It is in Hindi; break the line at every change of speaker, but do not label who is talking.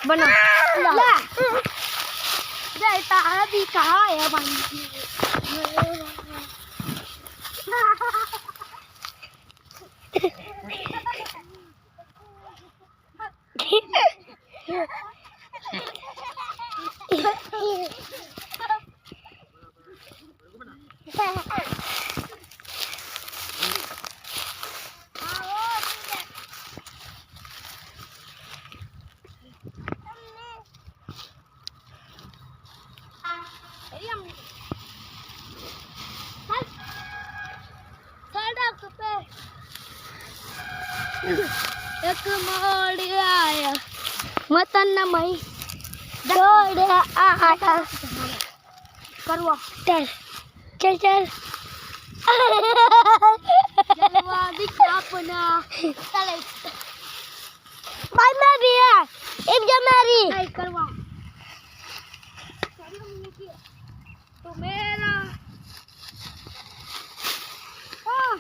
बना ला तारा भी कहाँ है एक मोड़ आया मतन मई दौड़ आया करवा चल चल चल जलवा दिखापना चले भाई मैं भी है एक जमेरी नहीं करवा तो मेरा हाँ